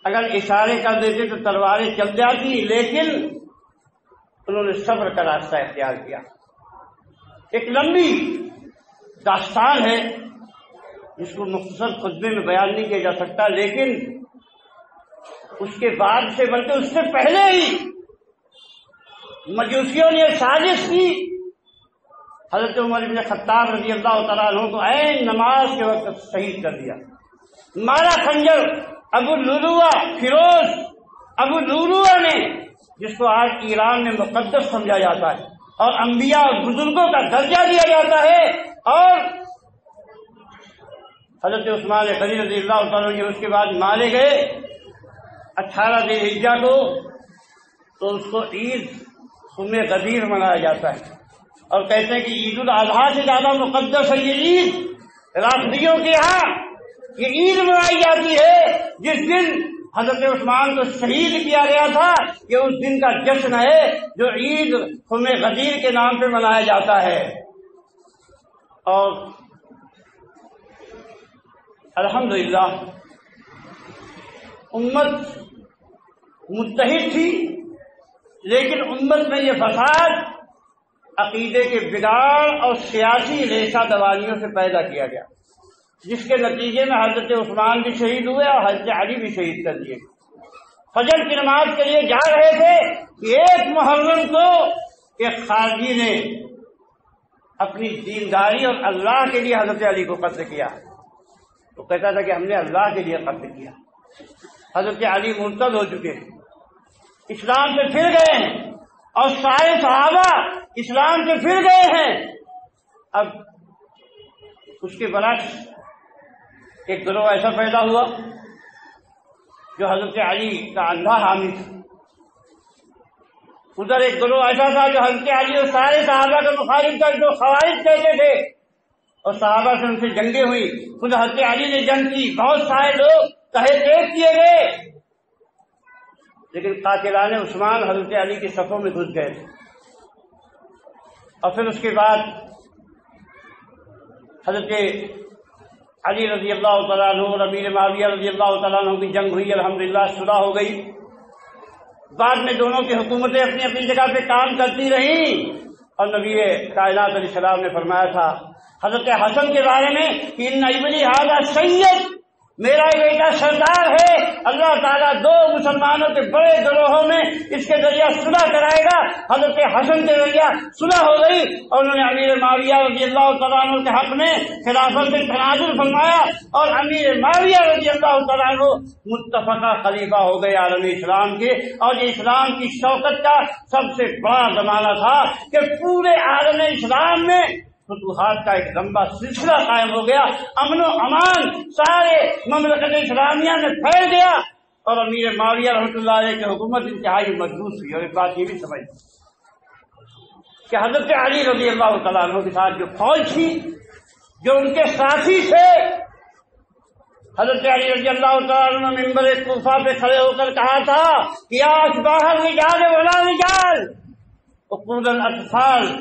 اگر اشارے کر دیتے تو تلواریں چل جاتی، لیکن انہوں نے صبر کا راستہ اختیار کیا۔ ایک لمبی داستان ہے جس کو مختصر خطبے میں بیان نہیں کیا جا سکتا، لیکن اس کے بعد سے بلکہ اس سے پہلے ہی مجوسیوں نے سازش کی، حضرت عمر بن خطاب رضی اللہ تعالیٰ عنہ کو عین نماز کے وقت شہید کر دیا، مارا خنجر۔ ابو لؤلؤہ فیروز ابو لؤلؤہ نے، جس کو آج ایران میں مقدس سمجھا جاتا ہے اور انبیاء اور بزرگوں کا درجہ دیا جاتا ہے، اور حضرت عثمان غنی رضی اللہ تعالیٰ عنہ اس کے بعد مارے گئے 18 ذی الحجہ کو، تو اس کو عید قوم غدیر منایا جاتا ہے، اور کہتے ہیں کہ عید الاضحیٰ سے زیادہ مقدس ہے یہ عید۔ رافضیوں کے یہاں یہ عید منائی جاتی ہے جس دن حضرت عثمان کو شہید کیا گیا تھا، یہ اس دن کا جشن ہے جو عید قوم غدیر کے نام پہ منایا جاتا ہے۔ اور الحمدللہ امت متحد تھی، لیکن امت میں یہ فساد عقیدے کے بگاڑ اور سیاسی ریشہ دوانیوں سے پیدا کیا گیا، جس کے نتیجے میں حضرت عثمان بھی شہید ہوئے اور حضرت علی بھی شہید کر دیے۔ فجر کی نماز کے لیے جا رہے تھے کہ 1 محرم کو ایک خارجی نے اپنی دینداری اور اللہ کے لیے حضرت علی کو قتل کیا، تو کہتا تھا کہ ہم نے اللہ کے لیے قتل کیا۔ حضرت علی مرتد ہو چکے ہیں، اسلام سے پھر گئے ہیں، اور سارے صحابہ اسلام سے پھر گئے ہیں۔ اب اس کے برعکس ایک گروہ ایسا پیدا ہوا جو حضرت علی کا اندھا حامی تھا، ادھر ایک گروہ ایسا تھا جو حضرت علی اور سارے صحابہ کا مخالف تھا، جو خوارج کہتے تھے، اور صحابہ سے ان سے جنگیں ہوئی، خود حضرت علی نے جنگ کی، بہت سارے لوگ تہے تیز کیے گئے، لیکن قاتلان عثمان حضرت علی کی صفوں میں گھس گئے تھے۔ اور پھر اس کے بعد حضرت علی رضی اللہ تعالیٰ عنہ اور امیر معاویہ رضی اللہ تعالیٰ عنہ کی جنگ ہوئی، الحمدللہ صلح ہو گئی۔ بعد میں دونوں کی حکومتیں اپنی اپنی جگہ پہ کام کرتی رہیں، اور نبی کائنات علیہ السلام نے فرمایا تھا حضرت حسن کے بارے میں کہ ان ابنی ھذا سید، میرا بیٹا سردار ہے، اللہ تعالیٰ 2 مسلمانوں کے بڑے گروہوں میں اس کے ذریعہ صلح کرائے گا۔ حضرت حسن کے ذریعہ صلح ہو گئی، اور انہوں نے امیر معاویہ رضی اللہ تعالیٰ عنہ کے حق میں خلافت سے تنازل فرمایا، اور امیر معاویہ رضی اللہ تعالیٰ عنہ متفقہ خلیفہ ہو گئے عالم اسلام کے۔ اور یہ اسلام کی شوکت کا سب سے بڑا زمانہ تھا کہ پورے عالم اسلام میں فتوحات کا ایک لمبا سلسلہ قائم ہو گیا، امن و امان سارے مملکت اسلامیہ میں پھیل گیا، اور امیر معاویہ رحمۃ اللہ علیہ کی حکومت انتہائی مضبوط ہوئی۔ اور ایک بات یہ بھی سمجھ کہ حضرت علی رضی اللہ تعالیٰ عنہ کے ساتھ جو فوج تھی، جو ان کے ساتھی تھے، حضرت علی رضی اللہ تعالیٰ عنہ منبر کوفہ پہ کھڑے ہو کر کہا تھا کہ یا اشباح الرجال ولا رجال عقول الاطفال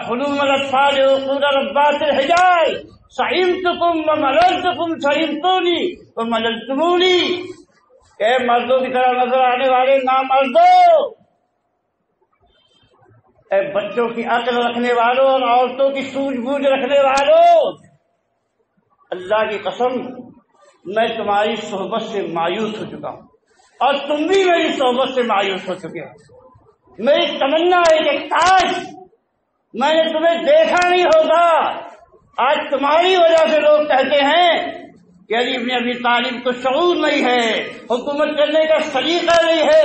حلوم الاطفال عقول ربات الحجال سعیمتکم ومللتکم سعیمتونی ومللتمونی، کہ مردوں کی طرح نظر آنے والے نامردوں، اے بچوں کی عقل رکھنے والوں اور عورتوں کی سوجھ بوجھ رکھنے والوں، اللہ کی قسم میں تمہاری صحبت سے مایوس ہو چکا ہوں، اور تم بھی میری صحبت سے مایوس ہو چکے ہو۔ میری تمنا ہے کہ کاش میں نے تمہیں دیکھا نہیں ہوتا۔ آج تمہاری وجہ سے لوگ کہتے ہیں کہ علی ابن ابی طالب کو شعور نہیں ہے، حکومت کرنے کا سلیقہ نہیں ہے،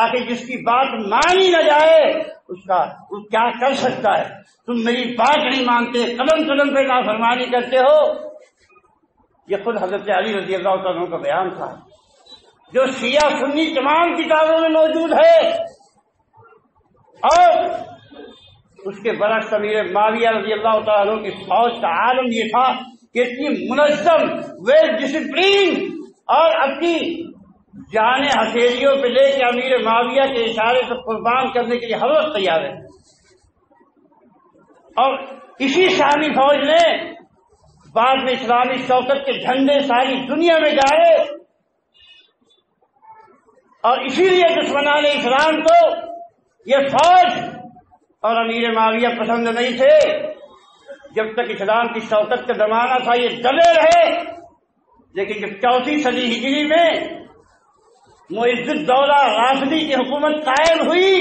آخر جس کی بات مانی نہ جائے اس کا وہ کیا کر سکتا ہے؟ تم میری بات نہیں مانتے، قدم قدم پہ نافرمانی کرتے ہو۔ یہ خود حضرت علی رضی اللہ تعالیٰ عنہ کا بیان تھا، جو شیعہ سنی تمام کتابوں میں موجود ہے۔ اور اس کے برعکس امیر معاویہ رضی اللہ تعالیٰ عنہ کی فوج کا عالم یہ تھا کہ اتنی منظم، ویل ڈسپلین، اور اپنی جان ہتھیلیوں پہ لے کے امیر معاویہ کے اشارے سے قربان کرنے کے لیے ہر وقت تیار ہے۔ اور اسی شامی فوج نے بعد میں اسلامی شوکت کے جھنڈے ساری دنیا میں گائے، اور اسی لیے دشمنان اسلام کو یہ فوج اور امیر معاویہ پسند نہیں تھے۔ جب تک اسلام کی شوکت کا زمانہ تھا یہ دبے رہے، لیکن جب 4 صدی ہجری میں معز الدولہ رافضی کی حکومت قائم ہوئی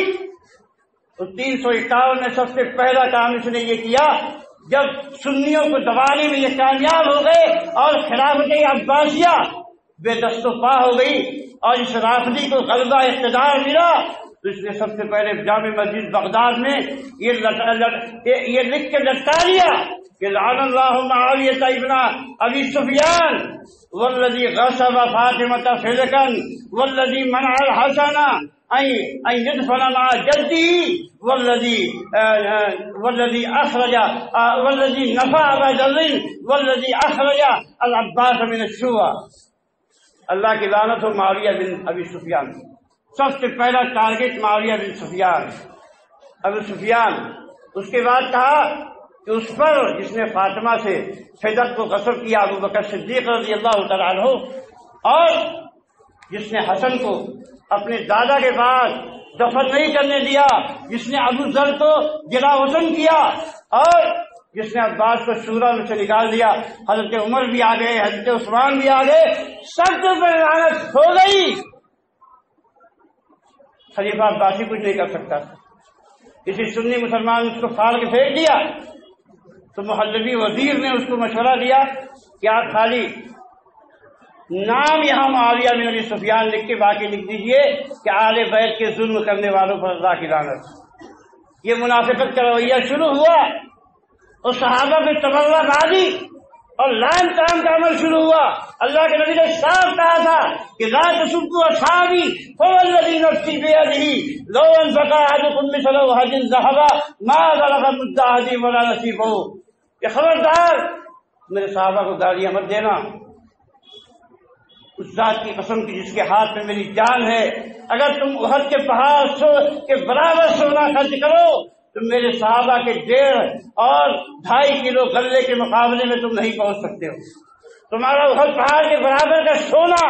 تو 351 میں سب سے پہلا کام اس نے یہ کیا، جب سنیوں کو دبانے میں یہ کامیاب ہو گئے اور خلافت عباسیہ بے دست و پا ہو گئی اور اس رافضی کو غلبہ اقتدار ملا، تو اس نے سب سے پہلے جامع مسجد بغداد میں یہ لکھ کے لٹکا دیا کہ لعن اللہ معاویہ ابن ابی سفیان والذی غصب فاطمة فلکا والذی منع الحسن ان يدفن مع جده والذی نفع ابا ذر والذی اخرج العباس من الشورى۔ اللہ کی لعنت ہو معاویہ بن ابی سفیان، سب سے پہلا ٹارگٹ معاویہ بن سفیان ابو سفیان۔ اس کے بعد کہا کہ اس پر جس نے فاطمہ سے فدق کو غصب کیا ابو بکر صدیق رضی اللہ تعالیٰ عنہ، اور جس نے حسن کو اپنے دادا کے بعد دفن نہیں کرنے دیا، جس نے ابو ذر کو جلا وطن کیا، اور جس نے عباس کو شورا میں سے نکال دیا، حضرت عمر بھی آ گئے، حضرت عثمان بھی آ گئے، سب کے اوپر لعنت ہو گئی۔ خلیفہ عباسی کچھ نہیں کر سکتا تھا، کسی سنی مسلمان نے اس کو پھاڑ کے پھینک دیا، تو محلبی وزیر نے اس کو مشورہ دیا کہ آپ خالی نام یہاں معاویہ بن ابی سفیان لکھ کے باقی لکھ دیجئے کہ آل بیت کے ظلم کرنے والوں پر اللہ کی لعنت۔ یہ منافقت کا رویہ شروع ہوا اور صحابہ میں تبرہ بازی اور لعن طعن کا عمل شروع ہوا۔ اللہ کے نبی نے صاف کہا تھا کہ لا تسبوا اصحابی فوالذی نفسی بیدہ لو انفق احدکم مثل احد ذہبا ما بلغ مد احدہم ولا نصیبہ۔ کہ خبردار میرے صحابہ کو گالیاں مت دینا، اس ذات کی قسم کی جس کے ہاتھ میں میری جان ہے، اگر تم احد کے پہاڑ کے برابر سونا خرچ کرو تو میرے صحابہ کے 1.5 اور 2.5 کلو غلے کے مقابلے میں تم نہیں پہنچ سکتے ہو۔ تمہارا احد پہاڑ کے برابر کا سونا،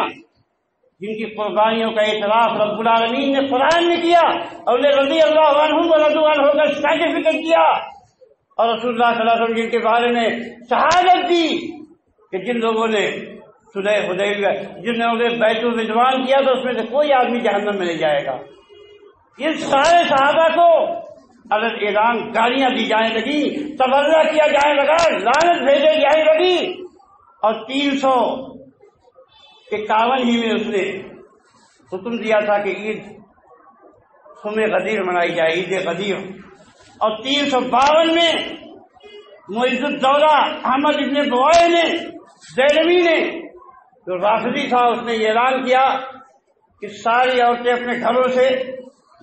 جن کی قربانیوں کا اعتراف رب العالمین نے قرآن میں کیا اور انہیں رضی اللہ عنہم ورضوا عنہ کا سرٹیفکیٹ دیا، اور رسول اللہ صلی اللہ علیہ وسلم جن کے بارے میں شہادت دی کہ جن لوگوں نے صلح حدیبیہ جن لوگوں نے بیعت الرضوان کیا تو اس میں سے کوئی آدمی جہنم میں نہیں جائے گا، ان سارے صحابہ کو الگ اعلان گالیاں دی جانے لگی، تبرہ کیا جانے لگا، لعنت بھیجے جانے لگی، اور 351 ہی میں اس نے حکم دیا تھا کہ عید غدیر منائی جائے، عید غدیر، اور 352 میں معز الدولہ احمد ابن بوائے نے دہلوی نے جو رافضی تھا اس نے یہ اعلان کیا کہ ساری عورتیں اپنے گھروں سے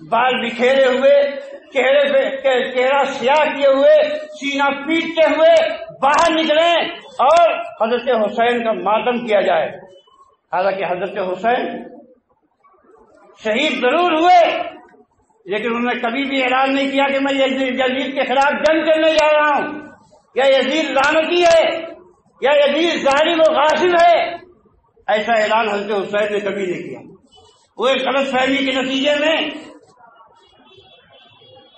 بال بکھیرے ہوئے، چہرے پہ چہرہ سیاہ کیے ہوئے، سینہ پیٹتے ہوئے باہر نکلیں اور حضرت حسین کا ماتم کیا جائے۔ حالانکہ حضرت حسین شہید ضرور ہوئے لیکن انہوں نے کبھی بھی اعلان نہیں کیا کہ میں یزید کے خلاف جنگ کرنے جا رہا ہوں، یا یزید لعنتی ہے، یا یزید ظالم و غاصب ہے۔ ایسا اعلان حضرت حسین نے کبھی نہیں کیا۔ وہ ایک غلط فہمی کے نتیجے میں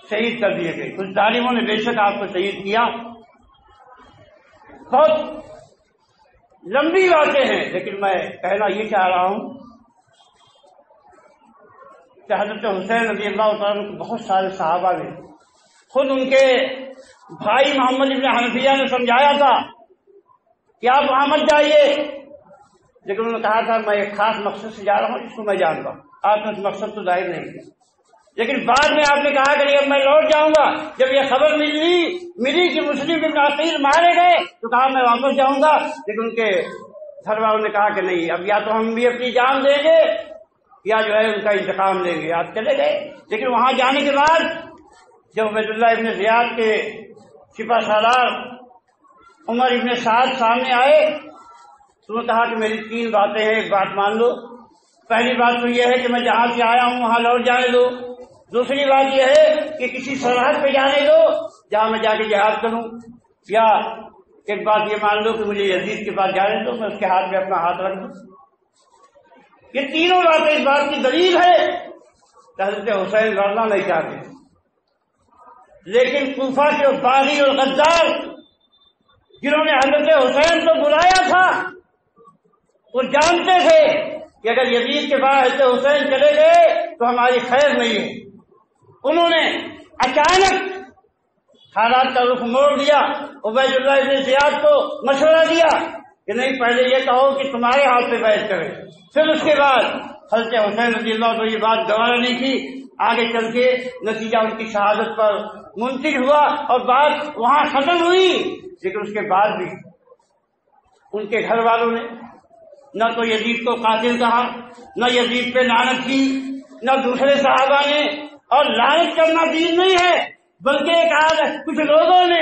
شہید کر دیے گئے۔ کچھ ظالموں نے بے شک آپ کو شہید کیا۔ بہت لمبی باتیں ہیں لیکن میں کہنا یہ چاہ رہا ہوں کہ حضرت حسین رضی اللہ تعالیٰ عنہ کو بہت سارے صحابہ نے، خود ان کے بھائی محمد ابن حنفیہ نے سمجھایا تھا کہ آپ وہاں مت جائیے، لیکن انہوں نے کہا تھا میں ایک خاص مقصد سے جا رہا ہوں جس کو میں جانتا ہوں۔ آپ نے اس مقصد تو ظاہر نہیں کیا، لیکن بعد میں آپ نے کہا کہ اب میں لوٹ جاؤں گا۔ جب یہ خبر ملی کہ مسلم ابن عقیل مارے گئے تو کہا میں واپس جاؤں گا، لیکن ان کے گھر والوں نے کہا کہ نہیں، اب یا تو ہم بھی اپنی جان دیں گے یا جو ہے ان کا انتقام لیں گے۔ آپ چلے گئے، لیکن وہاں جانے کے بعد جب عبید اللہ ابن زیاد کے سپہ سالار عمر ابن سعد سامنے آئے تو انہوں نے کہا کہ میری 3 باتیں ہیں، ایک بات مان لو۔ پہلی بات تو یہ ہے کہ میں جہاں سے آیا ہوں وہاں لوٹ جانے دو۔ دوسری بات یہ ہے کہ کسی سرحد پہ جانے دو جہاں میں جا کے جہاد کروں، یا ایک بات یہ مان لو کہ مجھے یزید کے پاس جانے دو، میں اس کے ہاتھ میں اپنا ہاتھ رکھ دوں۔ یہ تینوں باتیں اس بات کی دلیل ہے کہ حضرت حسین لڑنا نہیں چاہتے، لیکن کوفہ کے باغی اور غدار جنہوں نے حضرت حسین کو بلایا تھا وہ جانتے تھے کہ اگر یزید کے بعد حضرت حسین چلے گئے تو ہماری خیر نہیں ہے۔ انہوں نے اچانک حالات کا رخ موڑ دیا، عبید اللہ ابن زیاد کو مشورہ دیا کہ نہیں، پہلے یہ کہو کہ تمہارے ہاتھ پہ بیعت کرے، پھر اس کے بعد حضرت حسین رضی اللہ عنہ یہ بات گوارا نہیں کی۔ آگے چل کے نتیجہ ان کی شہادت پر منتج ہوا اور بات وہاں ختم ہوئی، لیکن اس کے بعد بھی ان کے گھر والوں نے نہ تو یزید کو قاتل کہا، نہ یزید پہ لعنت کی، نہ دوسرے صحابہ نے۔ اور لعنت کرنا دین نہیں ہے، بلکہ ایک کچھ لوگوں نے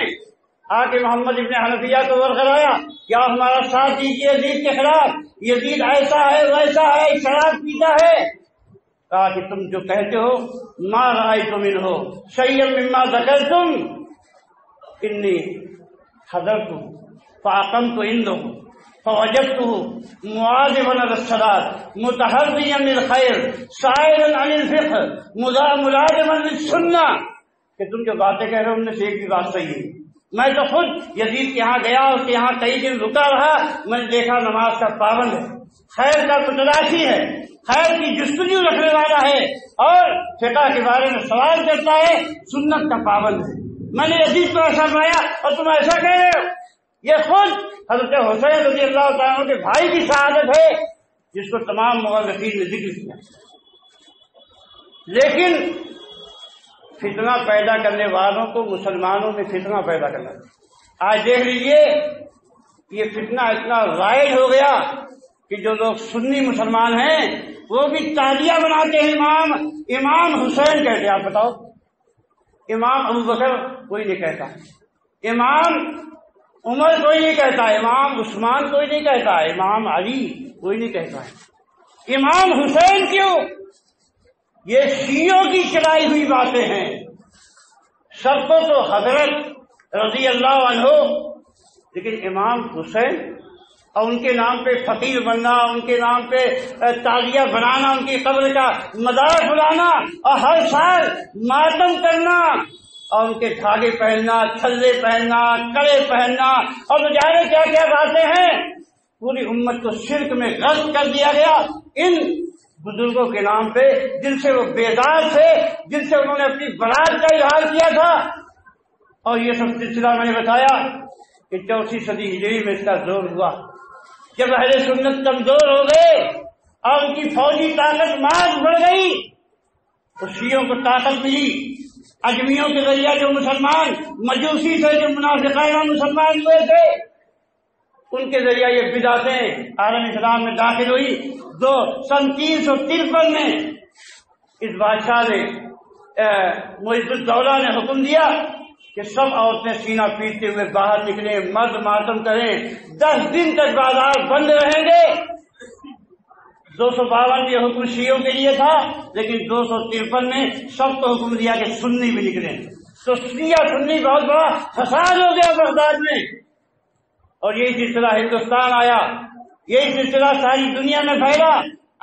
آ کے محمد ابن حنفیہ کو ورغلایا کہ آپ ہمارا ساتھ دیجیے یزید کے خلاف، یزید ایسا ہے ویسا ہے، شراب پیتا ہے۔ کہا کہ تم جو کہتے ہو ما رأیت منہ شیئا مما ذکرتم انی حضرت فاقمت عنده فوجدته مواظبا على الصلاة متحريا للخير سائلا عن الفقه ملازما للسنة۔ کہ تم جو باتیں کہہ رہے ہو ان میں سے ایک بھی بات صحیح ہے۔ میں تو خود یزید کے یہاں گیا، اس کے یہاں کئی دن رکا رہا، میں نے دیکھا نماز کا پابند ہے، خیر کا متلاشی ہے، خیر کی جستجو رکھنے والا ہے، اور فقہ کے بارے میں سوال کرتا ہے، سنت کا پابند ہے۔ میں نے یزید کو ایسا بنایا اور تم ایسا کہہ رہے ہو۔ یہ خود حضرت حسین رضی اللہ تعالیٰ کے بھائی کی شہادت ہے جس کو تمام مورخین نے ذکر کیا۔ لیکن فتنہ پیدا کرنے والوں کو مسلمانوں میں فتنہ پیدا کرنا۔ آج دیکھ لیجئے یہ فتنہ اتنا رائج ہو گیا کہ جو لوگ سنی مسلمان ہیں وہ بھی تالیاں بناتے ہیں، امام حسین کہتے ہیں۔ آپ بتاؤ، امام ابو بکر کوئی نہیں کہتا، امام عمر کوئی نہیں کہتا، امام عثمان کوئی نہیں کہتا، امام علی کوئی نہیں کہتا ہے، امام حسین کیوں؟ یہ شیعوں کی چلائی ہوئی باتیں ہیں۔ سب کو تو حضرت رضی اللہ عنہ، لیکن امام حسین اور ان کے نام پہ فقیر بننا، ان کے نام پہ تعزیہ بنانا، ان کی قبر کا مدار بلانا اور ہر سال ماتم کرنا اور ان کے دھاگے پہننا، چھلے پہننا، کڑے پہننا اور نہ جانے کیا کیا باتیں ہیں، پوری امت کو شرک میں غرق کر دیا گیا ان بزرگوں کے نام پہ جن سے وہ بیدار تھے، جن سے انہوں نے اپنی برات کا اظہار کیا تھا۔ اور یہ سب سلسلہ میں نے بتایا کہ 4 صدی ہجری میں اس کا زور ہوا، جب اہل سنت کمزور ہو گئے اور ان کی فوجی طاقت ماز بڑھ گئی تو شیعوں کو طاقت ملی۔ اجمیوں کے ذریعہ جو مسلمان مجوسی سے جو منافقانہ مسلمان ہوئے تھے ان کے ذریعہ یہ بدعتیں عالم اسلام میں داخل ہوئی۔ سن 353 میں اس بادشاہ نے معز الدولہ نے حکم دیا کہ سب عورتیں سینہ پیٹتے ہوئے باہر نکلیں، مرد ماتم کریں، 10 دن تک بازار بند رہیں گے۔ 252 یہ حکم شیعوں کے لیے تھا، لیکن 253 میں سب کو حکم دیا کہ سنی بھی نکلیں۔ تو شیعہ سنی بہت بڑا فساد ہو گیا بغداد میں، اور یہی سلسلہ ہندوستان آیا، یہی سلسلہ ساری دنیا میں پھیلا۔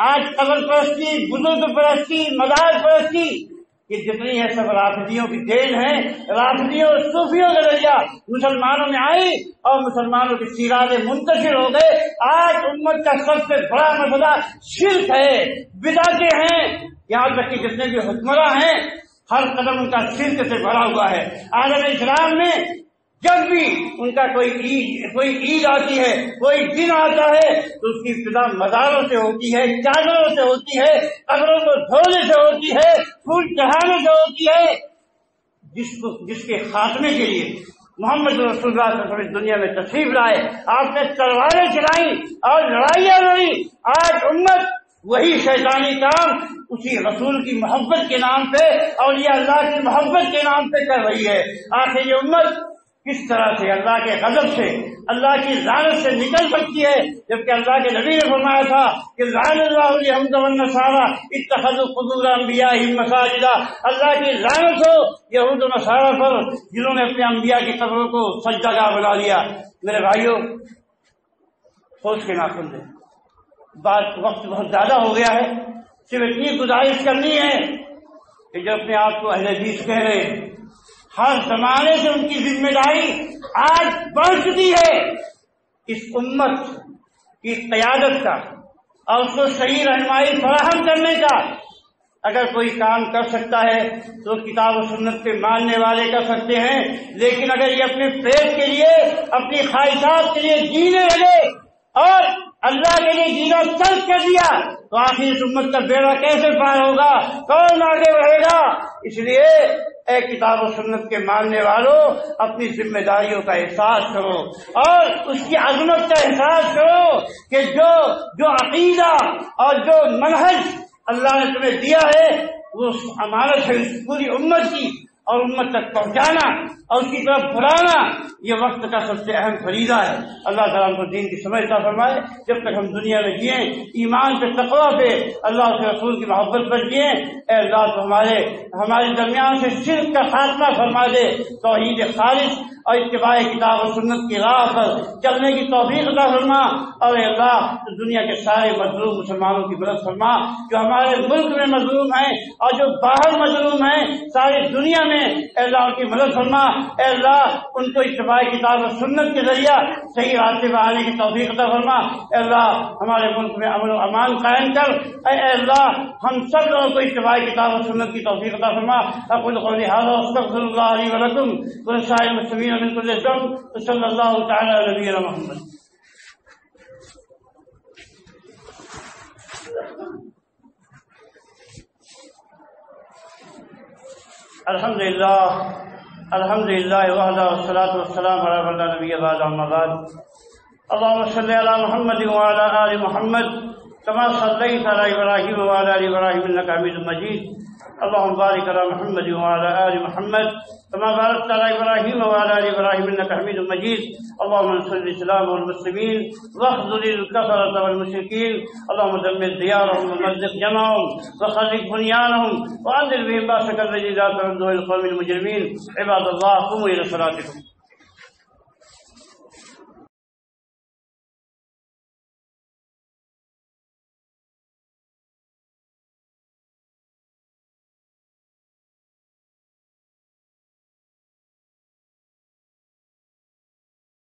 آج قبر پرستی، بزرگ پرستی، مزار پرستی، یہ جتنی ہے سب رافضیوں کی دین ہے۔ رافضیوں اور صوفیوں کے ذریعہ مسلمانوں میں آئی اور مسلمانوں کی سیراتیں منتشر ہو گئے۔ آج امت کا سب سے بڑا مسئلہ شرک ہے، بدعتیں ہیں، یہاں تک کہ جتنے بھی حکمراں ہیں ہر قدم ان کا شرک سے بھرا ہوا ہے۔ عالم اسلام میں جب بھی ان کا کوئی عید آتی ہے، کوئی دن آتا ہے تو اس کی ابتدا مزاروں سے ہوتی ہے، چادروں سے ہوتی ہے، قبروں کو دھونے سے ہوتی ہے، پھول چڑھانے سے ہوتی ہے، جس کے خاتمے کے لیے محمد رسول اللہ صلی اللہ علیہ وسلم دنیا میں تشریف لائے، آپ نے تلواریں چلائیں اور لڑائیاں لڑی۔ آج امت وہی شیطانی کام اسی رسول کی محبت کے نام پہ، اولیاء اللہ کی محبت کے نام پہ کر رہی ہے۔ آخر یہ امت کس طرح سے اللہ کے غضب سے، اللہ کی لعنت سے نکل سکتی ہے، جبکہ اللہ کے نبی نے فرمایا تھا کہ لعن اللہ اليہود والنصارى اتخذوا قبور انبیائہم مساجدا، اللہ کی لعنت ہو یہود و نصارہ پر جنہوں نے اپنے انبیاء کی قبروں کو سجدہ گاہ بنا لیا۔ میرے بھائیوں، سوچ کے ناخن دیں، وقت بہت زیادہ ہو گیا ہے، صرف اتنی گزارش کرنی ہے کہ جو اپنے آپ کو اہل حدیث کہہ رہے ہیں، ہر زمانے سے ان کی ذمہ داری آج بڑھ چکی ہے اس امت کی قیادت کا اور اس کو صحیح رہنمائی فراہم کرنے کا۔ اگر کوئی کام کر سکتا ہے تو کتاب و سنت کے ماننے والے کر سکتے ہیں، لیکن اگر یہ اپنے پیٹ کے لیے، اپنی خواہشات کے لیے جینے لگے اور اللہ کے لیے جینا ترک کر دیا تو آخر اس امت کا بیڑا کیسے پار ہوگا، کون آگے بڑھے گا؟ اس لیے اے کتاب و سنت کے ماننے والوں، اپنی ذمہ داریوں کا احساس کرو اور اس کی عظمت کا احساس کرو کہ جو عقیدہ اور جو منہج اللہ نے تمہیں دیا ہے وہ امانت ہے پوری امت کی، اور امت تک پہنچانا اور اس کی طرف بلانا یہ وقت کا سب سے اہم فریضہ ہے۔ اللہ تعالیٰ ہم کو دین کی سمجھ عطا فرمائے، جب تک ہم دنیا میں جئیں ایمان پہ، تقویٰ پہ، اللہ کے رسول کی محبت پر جئیں۔ اے اللہ تو ہمارے درمیان سے شرک کا خاتمہ فرما دے، توحید خالص اور اتباع کتاب و سنت کی راہ پر چلنے کی توفیق عطا فرما، اور اے اللہ دنیا کے سارے مظلوم مسلمانوں کی مدد فرما، جو ہمارے ملک میں مظلوم ہیں اور جو باہر مظلوم ہیں، ساری دنیا میں اے اللہ ان کی مدد فرما۔ اے اللہ ان کو اتباع کتاب و سنت کے ذریعہ صحیح راستے پر آنے کی توفیق عطا فرما۔ اے اللہ ہمارے ملک میں امن و امان قائم کر۔ اے اللہ ہم سب لوگوں کو اتباع کتاب و سنت کی توفیق عطا فرما۔ اقول قولی ھذا واستغفر اللہ لی ولکم ولسائر المسلمین من کل ذنب، صلی اللہ تعالی علی نبینا محمد۔ الحمدللہ وحدہ والصلاة والسلام علی من لا نبی بعد، اما بعد۔ اللهم صل علی محمد وعلى آل محمد كما صليت على ابراہیم وعلى آل ابراہیم انك حمید مجید۔ اللهم بارك على محمد وعلى آل محمد كما باركت على ابراہیم وعلى آل ابراہیم انك حمید مجید۔ اللهم انصر الاسلام والمسلمین واخذل الكفرة والمشركين، اللهم دمر ديارهم ومزق جمعهم وخرب بنيانهم وانزل بهم باسك الذي لا ترده القوم المجرمين۔ عباد الله قوموا الى صلاتكم۔